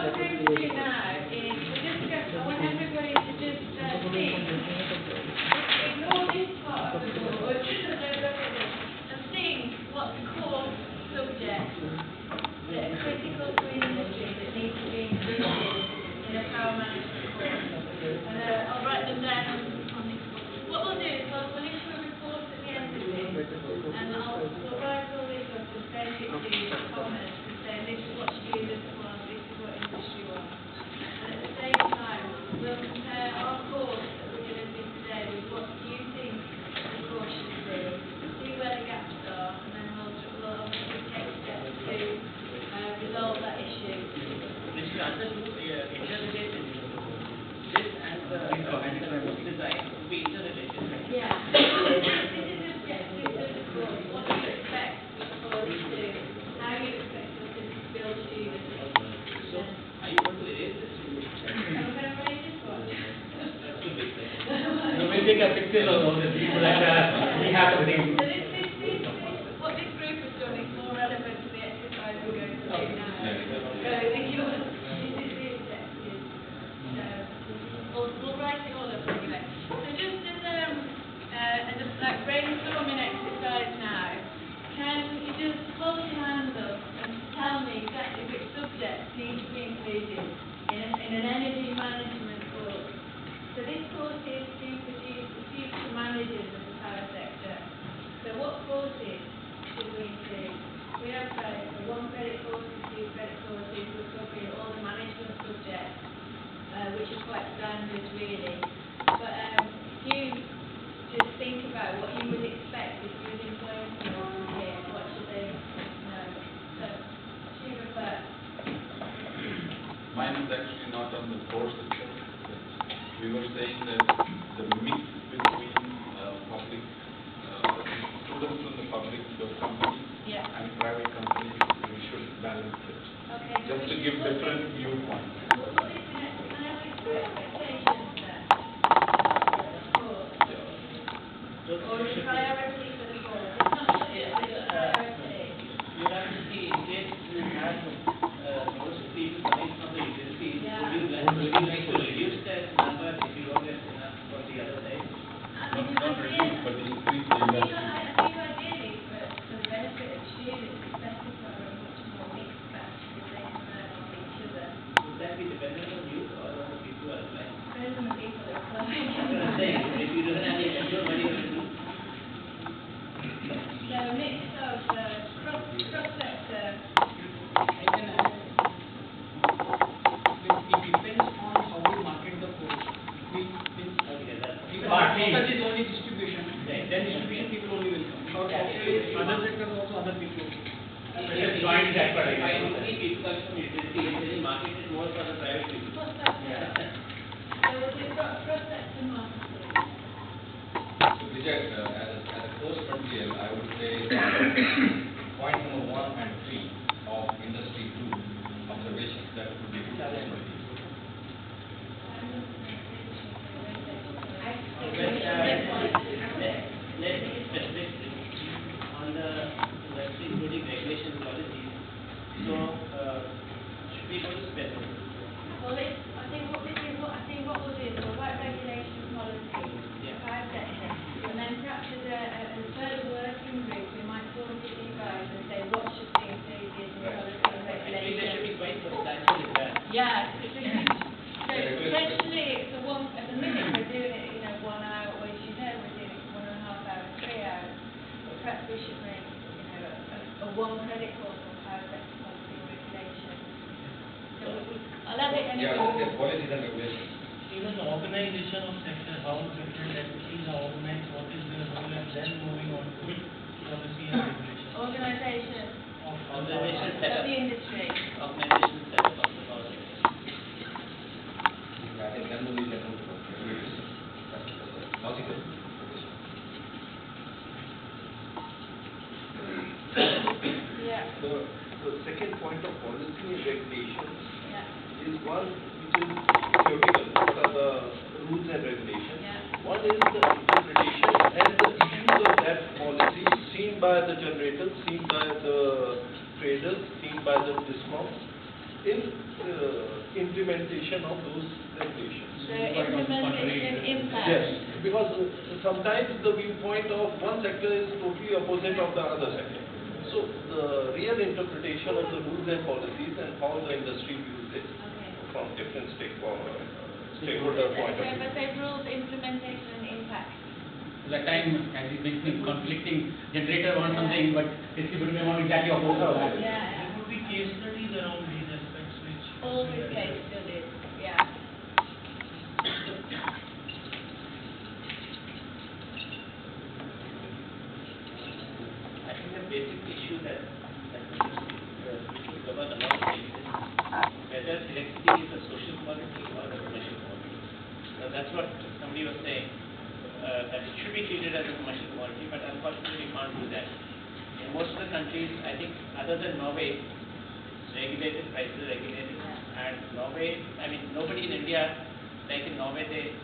we're going to do now is I want everybody to just think, ignore this part of the board, and think what the core subjects that are critical to industry that need to be included in a power management course. And I'll write them down on this board. What we'll do is we'll issue a report at the end of this, and we'll write all this up and send it to the comments and say this is what students want, this is what industry wants. And at the same time, we'll compare our course that we're going to do today with what you think the course should be, see where the gaps are, and then we'll obviously take steps to resolve that issue. Which is other two interrelated. This and the design will be interrelated. Yeah. This is the objective of the course. What do you expect the course to do? How you expect us to build students? So, are you going to erase this? I'm going to raise this one. That's too big. We'll take a picture of all the people that we have to bring. So what this group has done is more relevant to the exercise we're going to do now. So if you want, this is the objective. So we'll write it all up anyway. So just as a like brainstorming exercise now, can you just hold your hands up and tell me exactly which subjects need to be included in an energy management course? So this course is to produce the future managers of the power sector. So what courses should we include? We have one credit course, two credit courses, we're covering all the management subjects, which is quite standard really. But if you just think about what you would expect if you was employing someone here, what should they know? So, Shiva first. Mine is actually not on the course itself. We were saying that the mix between public students from the public companies and private companies, we should balance it. Okay. Just to give different viewpoints. What is the next? Can I have your expectations then? Or is priority for the course? It's not just a priority. You have to see in case you have most people coming from the agencies, would you like to reduce that number if you don't get enough for the other side? Not reduce, but increase the I think industry. ideally, for the benefit of students, it's better to have a much more mixed batch because they can learn from each other. Would that be dependent on you or on the people who are applying? Depends on the people that apply. That's what I'm saying. If you don't have any control, what are you going to do? So a mix of cross-sector. I can add. It depends on how we market the course. Okay, that's If our focus is only distribution, Right. then distribution people only will come. Our focus is other sectors also other people. Just join that part. If I only people come from utility, then market is more for the private people. Cross-sector. So we'll do cross-sector marketing. Vijay, as a course material, I would say point number 1 and 3 of industry 2 observations that would be good course material. Let's be specific on the industry, including regulation policies. So, should we go to specific? Well, I think what we'll do is we'll write regulation policy, power sector, and then perhaps as a further working group, we might talk to you guys and say what should be included in the policy and I think there should be regulation. quite substantial in that. Yeah, so potentially it's at the minute we're doing it, 1 hour, or as you know, we're doing it 1.5 hours, 3 hours. But perhaps we should make, a one credit course on power sector policy and regulation. So I'll have it Yeah, anyway. the policies and regulations. Even the organization of sector, how different entities are organized, what is their role, and then moving on to policy and regulation. Organization Organization of setup. the industry. Organization setup of the power sector. I think then we can move to regulation. Logical. Yeah. The second point of policy and regulations Yeah. is one which is theoretical. What are the rules and regulations? Yeah. One is the interpretation and the issues of that policy seen by the generators, seen by the traders, seen by the DISCOMs in implementation of those regulations. So implementation impact. Yes, because sometimes the viewpoint of one sector is totally opposite of the other sector. So the real interpretation of the rules and policies and how the industry views it Okay. from different stakeholder point of So, view. but say rules, implementation and impact. That time, as you mentioned, conflicting generator wants something, but distributor may want exactly opposite of that. Yeah. There could be case studies around these aspects which. Always case studies, yeah. I think the basic issue that we should cover the most is whether electricity is a social commodity or a commercial commodity. So that's what somebody was saying, that it should be treated as a commercial commodity, but unfortunately we can't do that. In most of the countries, I think other than Norway, regulated prices, and Norway, I mean nobody in India, like in Norway, the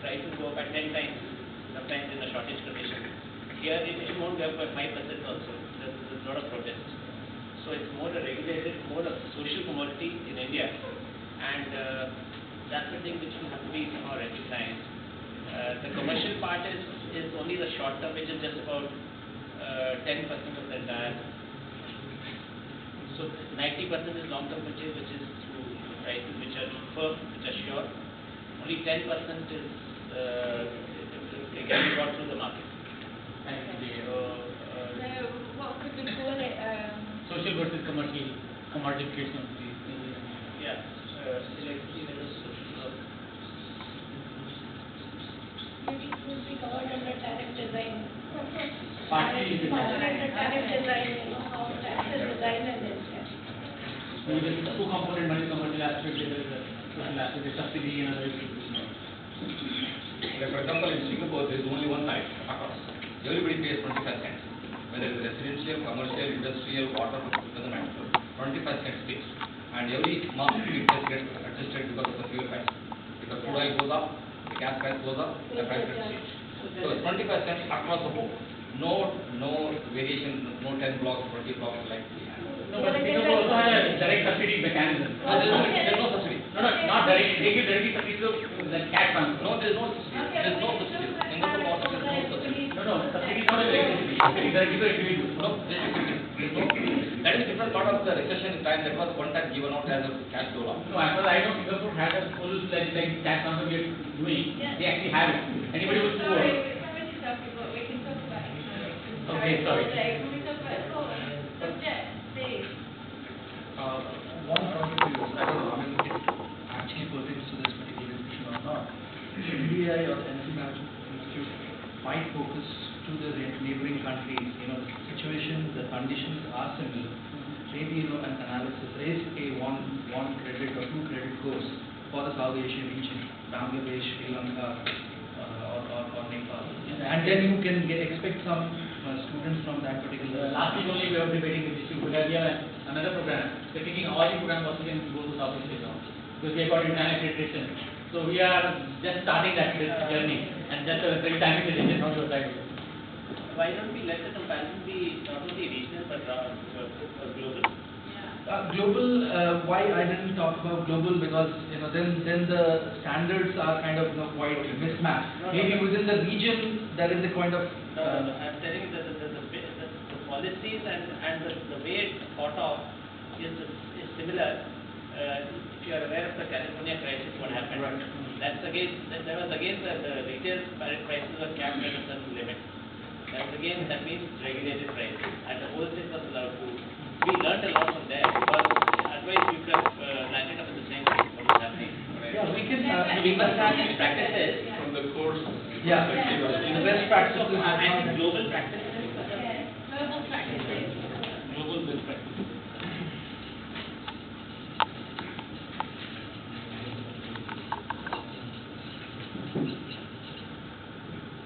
prices go up by 10 times, sometimes in a shortage condition. Here it won't go up by 5% also. There's a lot of protest. So it's more a regulated, more a social commodity in India, and that's the thing which will have to be somehow recognized. The commercial part is only the short term, which is just about 10% of the entire. So 90% is long term purchase, which is through prices which are firm, which are sure. Only 10% is can be bought through the market. So what could we call it? Social versus commercial, commodification of these things. Yeah, electricity is a social. Would be covered under tariff design. Partly it is. Under tariff design, how tariff is designed and then. There is a two-component, one is commercial aspect, the other is the social aspect, the subsidy and other is. Like for example, in Singapore, there is only one tariff across. Everybody pays 25 cents. Whether it's residential, commercial, industrial, water, doesn't matter. 25 cents fixed. And every month it just gets adjusted because of the fuel price. If the crude oil goes up, the gas price goes up, the price gets changed. So it's 25 cents across the board. No variation, no 10 blocks, 20 blocks like we have. No, but Singapore also has a direct subsidy mechanism. No, there's no subsidy. No, not direct, they give directly subsidy to the cash funds. No, there's no subsidy. There's no subsidy. Singapore also there's no subsidy. No, subsidy is not a electricity, subsidy is directly to individual. No, there's no. That is different part of the recession time. That was one time given out as a cash dole. No, as far as I know, Singapore had a full-fledged like cash transfer we are doing. They actually have it. Anybody who's poor. Sorry, somebody's talking about, we can talk about economics. Okay, sorry. Can we talk about subject, please? One point of view, I don't know, I mean, it actually pertains to this particular discussion or not. NDI or Energy Management Institute might focus to the neighboring countries, the situation, the conditions are similar. Maybe, an analysis is a one credit or two credit course for the South Asian region, Bangladesh, Sri Lanka, or Nepal. And then you can expect some students from that particular. Last week only we were debating with issue because we have another program. We're taking all the program also can go to South Asia now because we have got international accreditation. So we are just starting that journey and just a very timely decision from your side. Why don't we let the comparison be not only regional but global? Global, why I didn't talk about global because then the standards are kind of quite mismatched. Maybe within the region there is a kind of. I'm telling you that the policies and the way it's thought of is similar. If you are aware of the California crisis, what happened? Right. That was against the retail prices were capped at a certain limit. That means regulated prices, and the wholesale was allowed to. We learned a lot from there because otherwise we could have landed up in the same thing what was happening. Yeah, we can. We must have these practices. From the course. Yeah, the best practices. And global practices. Global practices. Global best practices.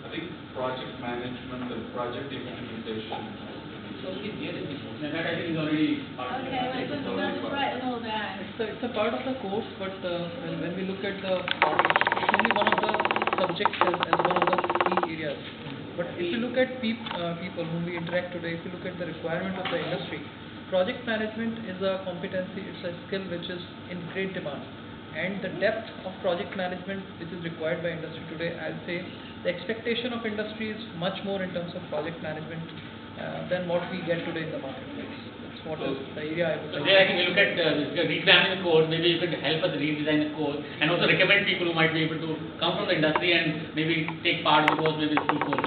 I think project management and project implementation. That I think is already part of Okay, we'll write them all down. It's a part of the course, but when we look at the it's only one of the subjects as one of the key areas. But if you look at people whom we interact today, if you look at the requirement of the industry, project management is a competency, it's a skill which is in great demand. and the depth of project management which is required by industry today, I'll say the expectation of industry is much more in terms of project management than what we get today in the marketplace. That's what is the area I would So like. there I think we look at re-examining the code, maybe you could help us redesign the code and also recommend people who might be able to come from the industry and maybe take part of the course, maybe through course.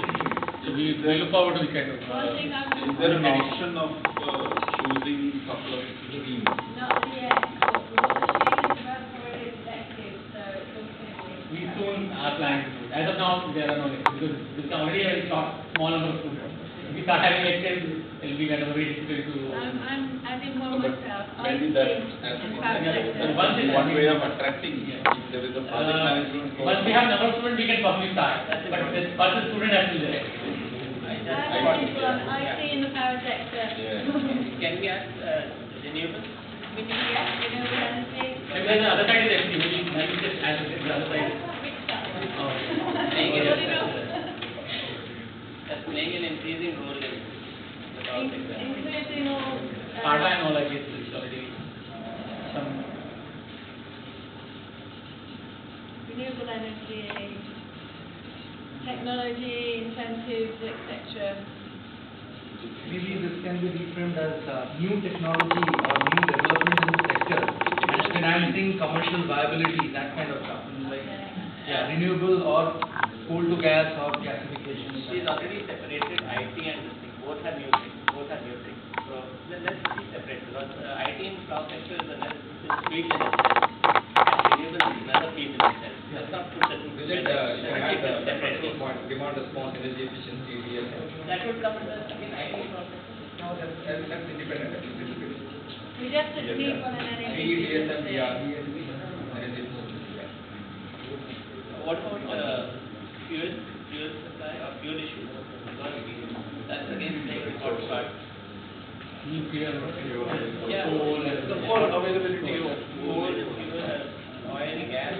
So we look forward to the kind of. One thing I'm Is there an option of choosing couple of streams? not yet, but what the students have already selected, so it's something. We soon are planning to do it. As of now, there are no lectures because there's already a small number of students. If we start having lectures, it will be kind of very difficult to. I'm adding more myself. Maybe that has to be one way of attracting. If there is a project management course. Once we have number of students, we can probably start. But the student has to be there. I see in the power sector. Can we ask renewable? We need, yes, renewable energy. And then the other side is empty. We need just add the other side. Playing What do you an know? that's playing an increasing role in the power sector. Including all, Tata and all, I guess, is already some. renewable energy, technology, incentives, etc. Maybe this can be reframed as new technology or new development in the sector and financing commercial viability, that kind of stuff. Like, renewable or coal to gas or gasification. She's already separated IT and this thing. Both are new things. So let's be separate because IT in power sector is field in itself. And renewable is another field in itself. Let's not put the two Visit, together. you can add the separate point, demand response, energy efficiency, DSCN. That would come under again IT process. No, that's independent, that is independent. We definitely need one in energy. DSCN, energy efficiency. What about fuel supply or fuel issues? Because that's again playing a hot spot. Nuclear, Yeah, coal, The whole availability of coal, fuel, oil, gas.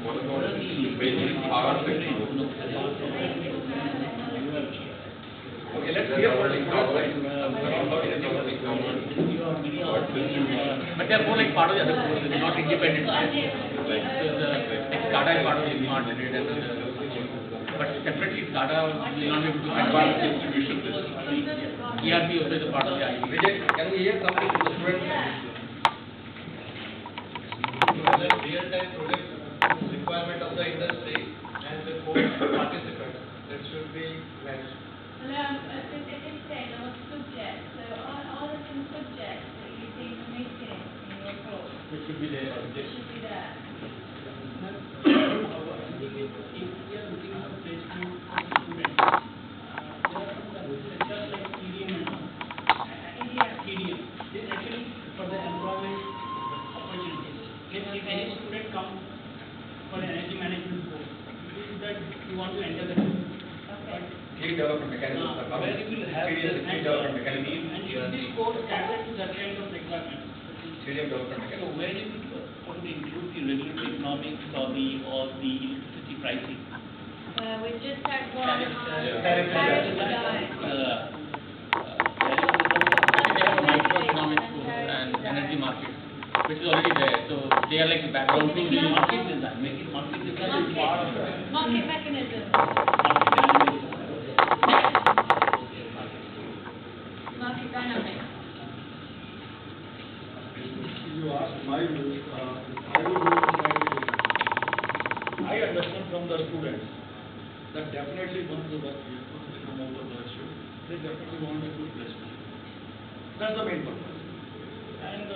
What about basic power technology? Okay, let's hear from the Covered. but they are more like part of the other courses, not independent. Like Tata is part of the smart grid and but separately Tata will not be able to Advanced distribution system. ERP also is a part of the IT. Vijay, can we hear something from the students? Real-time project requirement of the industry and the course participants, that should be matched. It is saying on subjects, so all the subjects that you see in the meeting in your course, Which should be there. it should be there. TDM. This is actually for the employment opportunities. If any student comes for an energy management course, it is that you want to enter the Okay. Skill development mechanism. where you will have CDM, the skill development mechanism. and should this course cater to that kind of requirement? CDM development So mechanism. where you want to include the regulatory economics or the electricity pricing? We just had one on Tariff tariff design. design. They have a microeconomics course and energy market, which is already there. So they are like the background to the Market design, making market design is part of it. Market mechanism. Market dynamics. You asked my view, I will go to my view. I understand from the students that definitely once they come out of the issue, they definitely want a good placement. That's the main purpose. And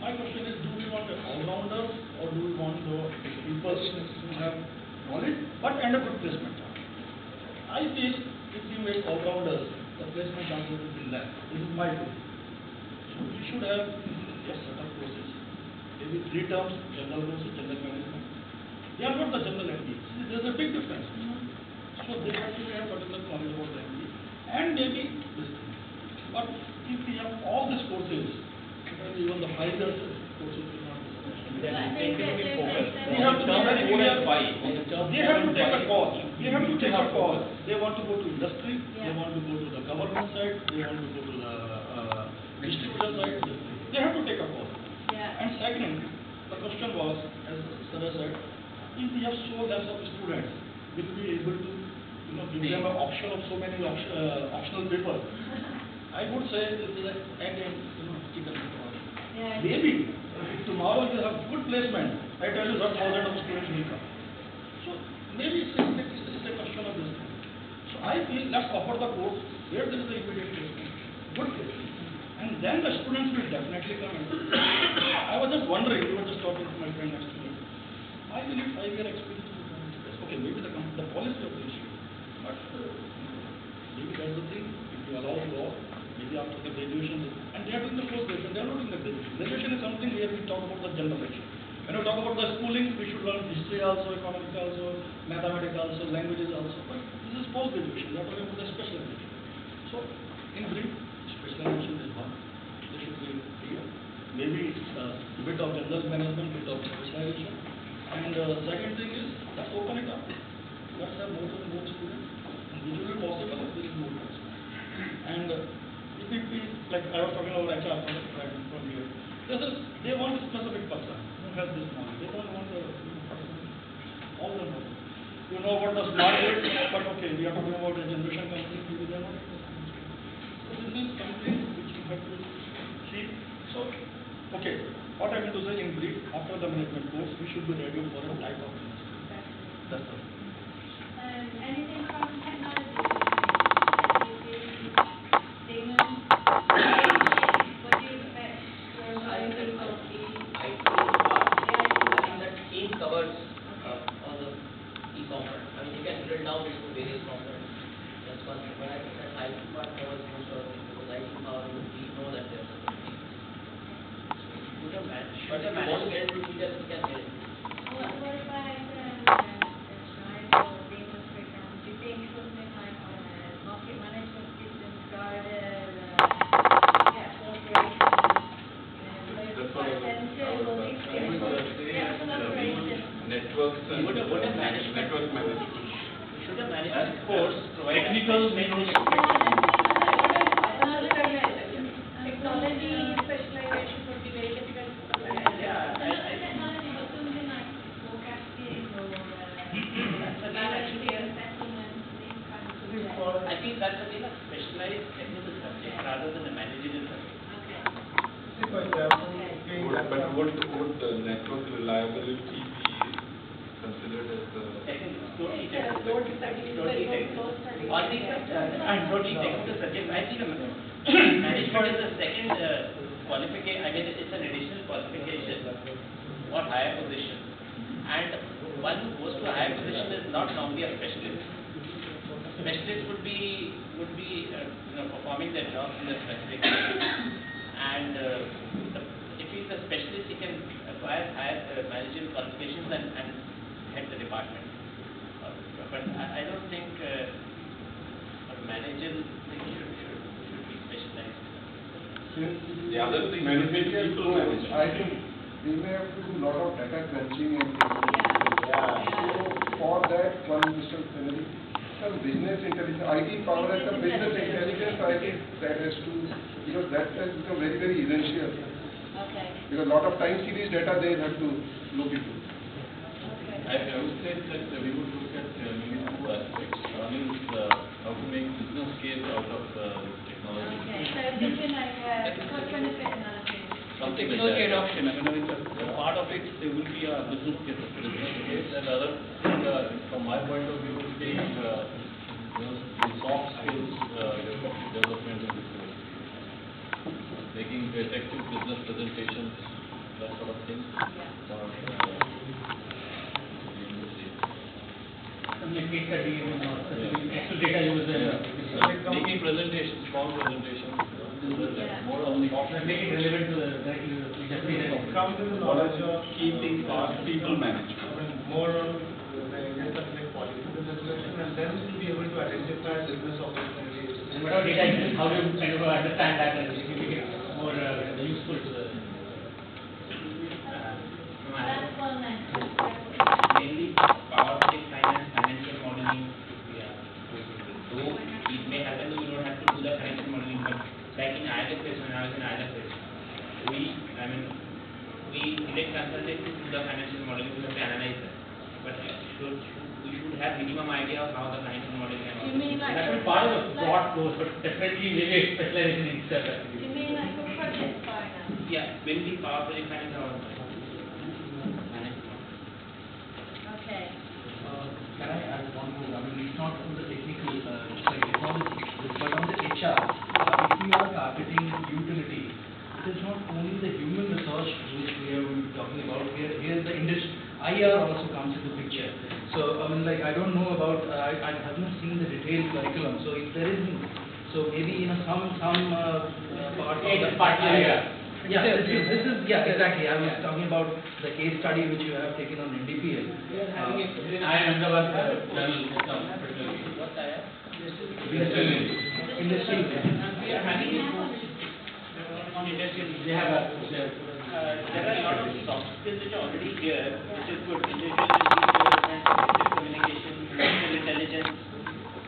my question is, do we want all-rounders or do we want the people who have knowledge but and a good placement? I feel if you make all-rounders, the placement chances will be less. This is my view. So we should have just set of courses. Maybe 3 terms, general courses, general management. They are not the general MD. There's a big difference. So they have to have particular knowledge about the MD and maybe this thing. But if we have all these courses, then even the 5 years courses will not be sufficient. We have to be very clear. They have to take a call. They have to take a call. They want to go to industry. They want to go to the government side. They want to go to the think the question was, as Sir said, if we have so less of students, will we be able to, give them an option of so many optional paper? I would say this is an egg and, chicken. Yeah. Maybe if tomorrow you have good placement, I tell you that thousands of students will come. So maybe it's a question of this thing. So I feel let's offer the course where there is an immediate placement, good placement, and then the students will definitely come in. I was just wondering, we were just talking to my friend next to me. I believe 5-year experience will come into place. Okay, maybe the policy of the issue, but maybe that's the thing. If you allow law, maybe after the graduation, and they are doing the post-graduation, they are not doing the graduation. Graduation is something where we talk about the general lecture. When we talk about the schooling, we should learn history also, economics also, mathematics also, languages also. But this is post-graduation. We are talking about the specialization. So, in brief, specialization is one. This should be clear. Maybe a bit of general management, bit of specialization. And second thing is, let's open it up. Let's have more and more students. And which will be possible if there is more person. And if it be, like I was talking about HR from here, they want a specific person who has this knowledge. They don't want all the knowledge. You know about the smart grid, but okay, we are talking about a generation company, maybe they are not. So this is something which you have to see. So, okay, what I mean to say in brief, after the management course, we should be ready for a type of industry. That's all. Anything from technology? Damon? What do you expect your IT people to be? I think that team covers all the e-commerce. I mean, you can drill down into various components. That's one thing. But I think that IT part covers most of it because IT power, we know that there's a thing. But if you want to get into details, you can get it. What about Shine or Damon's program? Do you think something like market management systems, guarded, corporations, That's what I networks and Would a management network management. should a management course provide Technical management. Technology specialization would be very difficult. Yeah, Technology, but something like forecasting or financial settlement, these kinds of things. I think that's again a specialized technical subject rather than a managerial subject. Okay. But would the network reliability be considered as the? I think it's totally Yeah, technical. load studies, Totally load technical. studies. On these and totally technical subject, I think management is the second qualification. I mean, it's an additional qualification for higher position. And one who goes to a higher position is not normally a specialist. Specialist would be performing their job in a specific way. And if he's a specialist, he can acquire higher managerial qualifications and head the department. But I don't think a managerial thing should be specialized. Since the other thing managerial people manage. I think we may have to do a lot of data crunching and so for that one Mr. Kennedy, some business intelligence, IT power as a business intelligence, I think that has to, because that has become very, very essential. Okay. Because a lot of time series data they have to look into. I would say that we would look at maybe two aspects. One is how to make business case out of technology. Okay, so thinking like cost benefit analysis. Something like Technology that. adoption, I mean, part of it, there will be a business case. Business case and other thing, from my point of view, would be the soft skills development in this way. Making effective business presentations, that sort of thing. For, Some case study, actual data use making presentations, strong presentations, more on the make it relevant to the industry. Comes in the knowledge of keeping people management. More on the industry policy, the discussion, and then to be able to identify business opportunities. Whatever data is, how do you kind of understand that and make it more useful to the That's one nice. Mainly power-based finance, financial modeling, though it may happen that you don't have to do the financial modeling, but like in ILFS, when I was in ILFS, we direct consultancy to the financial modeling, we have to analyze that. But we should have minimum idea of how the financial modeling can Do you mean like? That will be part of the broad course, but definitely maybe a specialization in itself. Do you mean like for project finance? Yeah, mainly power project finance or Okay. Can I add one more? I mean, it's not on the technical, technology, but on the HR. If we are targeting utility, it is not only the human resource which we are talking about. Here the industry, IR also comes into picture. So, I mean, like, I don't know about, I have not seen the detailed curriculum. So, if there isn't, so maybe, some part of the area. Yeah, this is, yeah, exactly. I was talking about the case study which you have taken on NDPL. I am Ahmedabad journal particularly. what I have? Industrial. We are having a course on industrial. They have There are a lot of soft skills which are already here, which is good. Individual development, effective communication, emotional intelligence.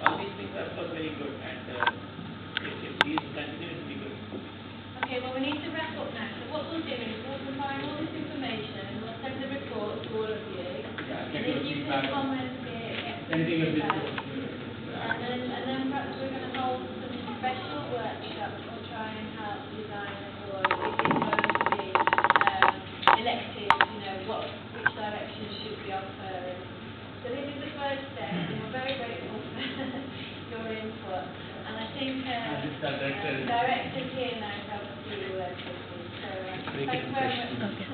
All these things are of course very good, and if these continue, it will be good. Okay, well, we need to wrap up now. So what we'll do is we'll combine all this information, we'll send the report to all of you. And if you can comment it, anything will be and then perhaps we're going to hold some special workshops to try and help design a course. If it's going to be elective, which direction should we offer. So this is the first step, and we're very grateful for your input. And I think directors here now have a few words with you. So thank you very much.